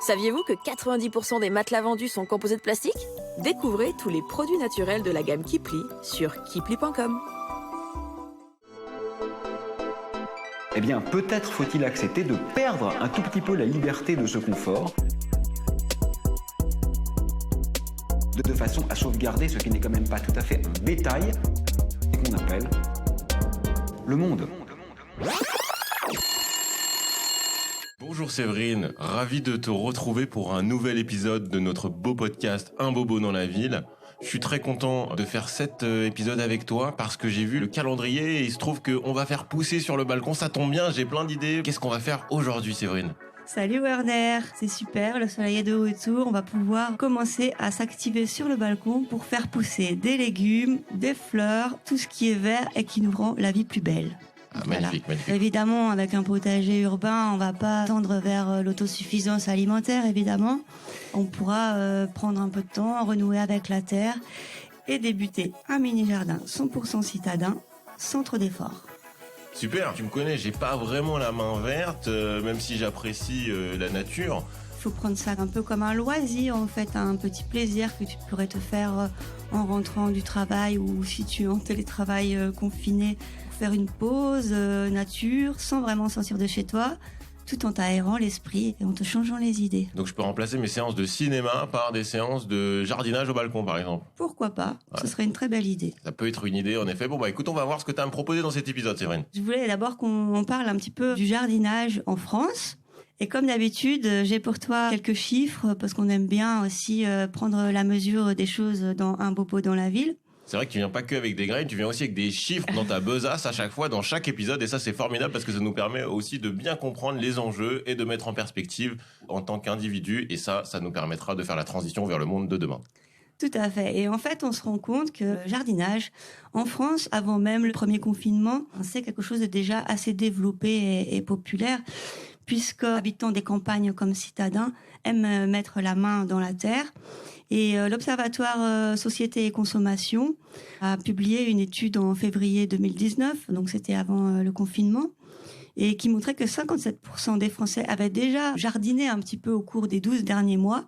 Saviez-vous que 90% des matelas vendus sont composés de plastique ? Découvrez tous les produits naturels de la gamme Kipli sur kipli.com. Eh bien, peut-être faut-il accepter de perdre un tout petit peu la liberté de ce confort, de façon à sauvegarder ce qui n'est quand même pas tout à fait un détail et qu'on appelle le monde. Bonjour Séverine, ravi de te retrouver pour un nouvel épisode de notre beau podcast Un bobo dans la ville. Je suis très content de faire cet épisode avec toi parce que j'ai vu le calendrier et il se trouve qu'on va faire pousser sur le balcon. Ça tombe bien, j'ai plein d'idées. Qu'est-ce qu'on va faire aujourd'hui Séverine ? Salut Werner, c'est super, le soleil est de retour, on va pouvoir commencer à s'activer sur le balcon pour faire pousser des légumes, des fleurs, tout ce qui est vert et qui nous rend la vie plus belle. Magnifique, magnifique. Évidemment, avec un potager urbain, on va pas tendre vers l'autosuffisance alimentaire, évidemment. On pourra prendre un peu de temps, renouer avec la terre et débuter un mini-jardin 100% citadin, sans trop d'efforts. Super, tu me connais, j'ai pas vraiment la main verte, même si j'apprécie la nature. Il faut prendre ça un peu comme un loisir, en fait, un petit plaisir que tu pourrais te faire en rentrant du travail ou si tu es en télétravail confiné, pour faire une pause nature sans vraiment sortir de chez toi, tout en t'aérant l'esprit et en te changeant les idées. Donc je peux remplacer mes séances de cinéma par des séances de jardinage au balcon par exemple. Pourquoi pas ? Ouais. Ce serait une très belle idée. Ça peut être une idée en effet. Bon bah écoute, on va voir ce que tu as à me proposer dans cet épisode Séverine. Je voulais d'abord qu'on parle un petit peu du jardinage en France. Et comme d'habitude, j'ai pour toi quelques chiffres parce qu'on aime bien aussi prendre la mesure des choses dans Un bobo dans la ville. C'est vrai que tu viens pas que avec des graines, tu viens aussi avec des chiffres dans ta besace à chaque fois, dans chaque épisode. Et ça, c'est formidable parce que ça nous permet aussi de bien comprendre les enjeux et de mettre en perspective en tant qu'individu. Et ça nous permettra de faire la transition vers le monde de demain. Tout à fait. Et en fait, on se rend compte que le jardinage, en France, avant même le premier confinement, c'est quelque chose de déjà assez développé et populaire, puisque habitants des campagnes comme citadins aiment mettre la main dans la terre. Et l'Observatoire Société et Consommation a publié une étude en février 2019, donc c'était avant le confinement, et qui montrait que 57% des Français avaient déjà jardiné un petit peu au cours des 12 derniers mois,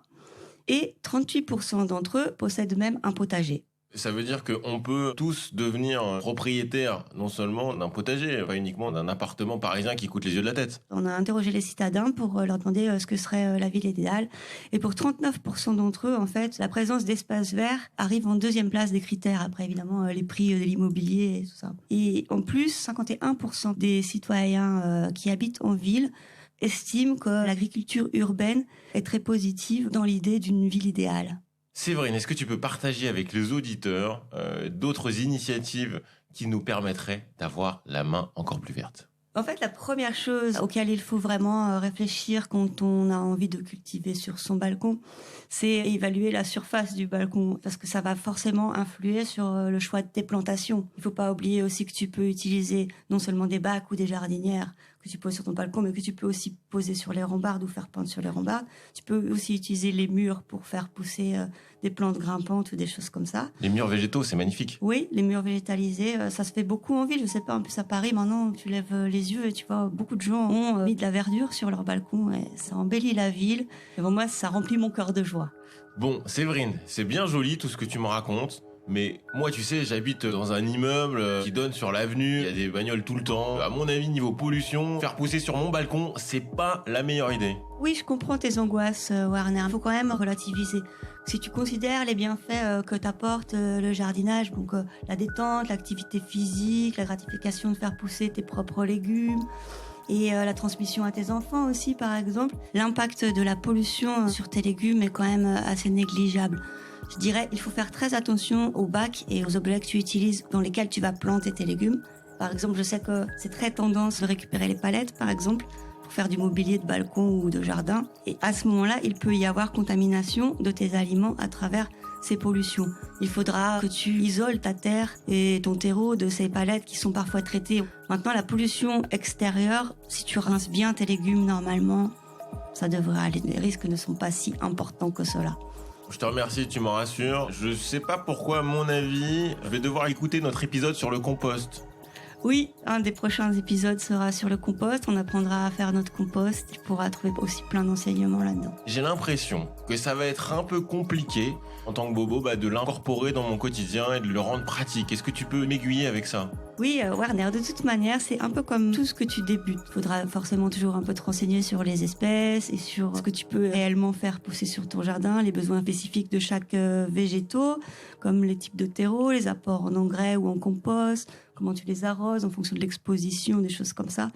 et 38% d'entre eux possèdent même un potager. Ça veut dire qu'on peut tous devenir propriétaires non seulement d'un potager, pas uniquement d'un appartement parisien qui coûte les yeux de la tête. On a interrogé les citadins pour leur demander ce que serait la ville idéale. Et pour 39% d'entre eux, en fait, la présence d'espaces verts arrive en deuxième place des critères. Après, évidemment, les prix de l'immobilier et tout ça. Et en plus, 51% des citoyens qui habitent en ville estiment que l'agriculture urbaine est très positive dans l'idée d'une ville idéale. Séverine, est-ce que tu peux partager avec les auditeurs d'autres initiatives qui nous permettraient d'avoir la main encore plus verte ? En fait, la première chose auquel il faut vraiment réfléchir quand on a envie de cultiver sur son balcon, c'est évaluer la surface du balcon, parce que ça va forcément influer sur le choix de tes plantations. Il faut pas oublier aussi que tu peux utiliser non seulement des bacs ou des jardinières que tu poses sur ton balcon, mais que tu peux aussi poser sur les rambardes ou faire peindre sur les rambardes. Tu peux aussi utiliser les murs pour faire pousser des plantes grimpantes ou des choses comme ça. Les murs végétaux, c'est magnifique. Oui, les murs végétalisés, ça se fait beaucoup en ville. Je sais pas, en plus à Paris, maintenant, tu lèves les yeux et tu vois, beaucoup de gens ont mis de la verdure sur leur balcon et ça embellit la ville. Et bon, moi, ça remplit mon cœur de joie. Bon, Séverine, c'est bien joli tout ce que tu me racontes. Mais moi, tu sais, j'habite dans un immeuble qui donne sur l'avenue, il y a des bagnoles tout le temps. À mon avis, niveau pollution, faire pousser sur mon balcon, c'est pas la meilleure idée. Oui, je comprends tes angoisses, Warner. Il faut quand même relativiser. Si tu considères les bienfaits que t'apporte le jardinage, donc la détente, l'activité physique, la gratification de faire pousser tes propres légumes, et la transmission à tes enfants aussi, par exemple, l'impact de la pollution sur tes légumes est quand même assez négligeable. Je dirais, il faut faire très attention aux bacs et aux objets que tu utilises dans lesquels tu vas planter tes légumes. Par exemple, je sais que c'est très tendance de récupérer les palettes, par exemple, pour faire du mobilier de balcon ou de jardin. Et à ce moment-là, il peut y avoir contamination de tes aliments à travers ces pollutions. Il faudra que tu isoles ta terre et ton terreau de ces palettes qui sont parfois traitées. Maintenant, la pollution extérieure, si tu rinces bien tes légumes normalement, ça devrait aller. Les risques ne sont pas si importants que cela. Je te remercie, tu m'en rassures. Je sais pas pourquoi, à mon avis, je vais devoir écouter notre épisode sur le compost. Oui, un des prochains épisodes sera sur le compost. On apprendra à faire notre compost. Tu pourras trouver aussi plein d'enseignements là-dedans. J'ai l'impression que ça va être un peu compliqué en tant que bobo de l'incorporer dans mon quotidien et de le rendre pratique. Est-ce que tu peux m'aiguiller avec ça ? Oui, Warner, de toute manière, c'est un peu comme tout ce que tu débutes. Il faudra forcément toujours un peu te renseigner sur les espèces et sur ce que tu peux réellement faire pousser sur ton jardin, les besoins spécifiques de chaque végétaux, comme les types de terreau, les apports en engrais ou en compost, comment tu les arroses en fonction de l'exposition, des choses comme ça.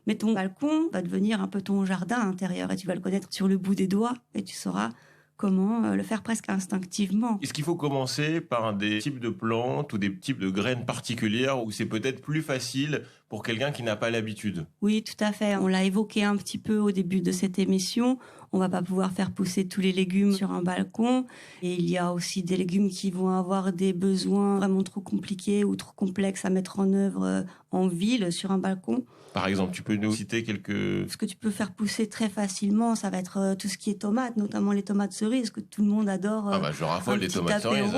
Mais ton balcon va devenir un peu ton jardin intérieur et tu vas le connaître sur le bout des doigts et tu sauras comment le faire presque instinctivement. Est-ce qu'il faut commencer par des types de plantes ou des types de graines particulières où c'est peut-être plus facile pour quelqu'un qui n'a pas l'habitude ? Oui, tout à fait. On l'a évoqué un petit peu au début de cette émission. On va pas pouvoir faire pousser tous les légumes sur un balcon. Et il y a aussi des légumes qui vont avoir des besoins vraiment trop compliqués ou trop complexes à mettre en œuvre en ville sur un balcon. Par exemple, tu peux nous citer quelques... Ce que tu peux faire pousser très facilement, ça va être tout ce qui est tomates, notamment les tomates cerises que tout le monde adore. je raffole des tomates cerises.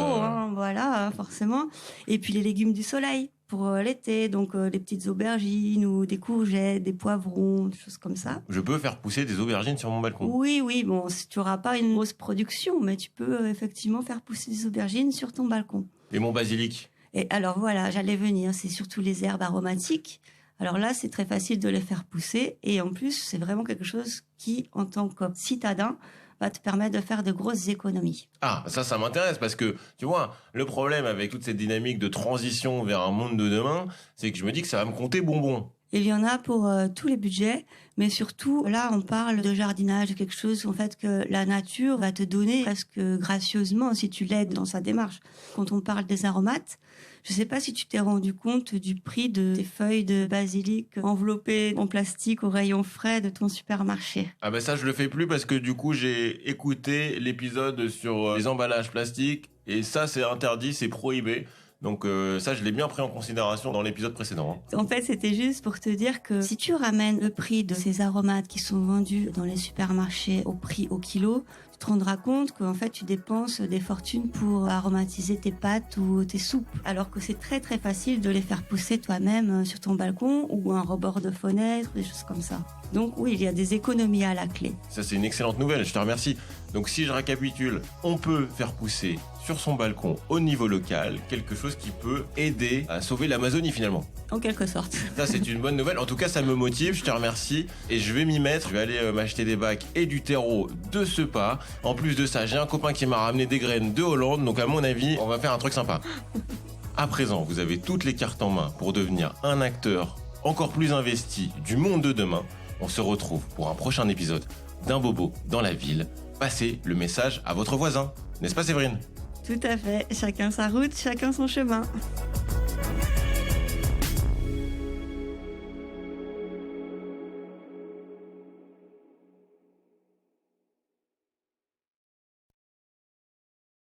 Voilà, forcément. Et puis les légumes du soleil pour l'été, donc les petites aubergines ou des courgettes, des poivrons, des choses comme ça. Je peux faire pousser des aubergines sur mon balcon ? Oui, bon, tu n'auras pas une grosse production, mais tu peux effectivement faire pousser des aubergines sur ton balcon. Et mon basilic ? Et alors voilà, j'allais venir, c'est surtout les herbes aromatiques. Alors là, c'est très facile de les faire pousser et en plus, c'est vraiment quelque chose qui, en tant que citadin, va te permettre de faire de grosses économies. Ah, ça m'intéresse parce que, tu vois, le problème avec toute cette dynamique de transition vers un monde de demain, c'est que je me dis que ça va me compter bonbon. Il y en a pour tous les budgets, mais surtout, là, on parle de jardinage, de quelque chose en fait que la nature va te donner presque gracieusement si tu l'aides dans sa démarche. Quand on parle des aromates, je ne sais pas si tu t'es rendu compte du prix de tes feuilles de basilic enveloppées en plastique au rayon frais de ton supermarché. Ah ça, je le fais plus parce que du coup, j'ai écouté l'épisode sur les emballages plastiques et ça, c'est interdit, c'est prohibé. Donc ça, je l'ai bien pris en considération dans l'épisode précédent. En fait, c'était juste pour te dire que si tu ramènes le prix de ces aromates qui sont vendus dans les supermarchés au prix au kilo, tu te rendras compte qu'en fait, tu dépenses des fortunes pour aromatiser tes pâtes ou tes soupes. Alors que c'est très très facile de les faire pousser toi-même sur ton balcon ou un rebord de fenêtre, des choses comme ça. Donc oui, il y a des économies à la clé. Ça, c'est une excellente nouvelle, je te remercie. Donc si je récapitule, on peut faire pousser sur son balcon au niveau local quelque chose qui peut aider à sauver l'Amazonie finalement. En quelque sorte. Ça, c'est une bonne nouvelle. En tout cas, ça me motive, je te remercie. Et je vais m'y mettre. Je vais aller m'acheter des bacs et du terreau de ce pas. En plus de ça, j'ai un copain qui m'a ramené des graines de Hollande. Donc à mon avis, on va faire un truc sympa. À présent, vous avez toutes les cartes en main pour devenir un acteur encore plus investi du monde de demain. On se retrouve pour un prochain épisode d'Un Bobo dans la ville. Passez le message à votre voisin. N'est-ce pas, Séverine ? Tout à fait. Chacun sa route, chacun son chemin.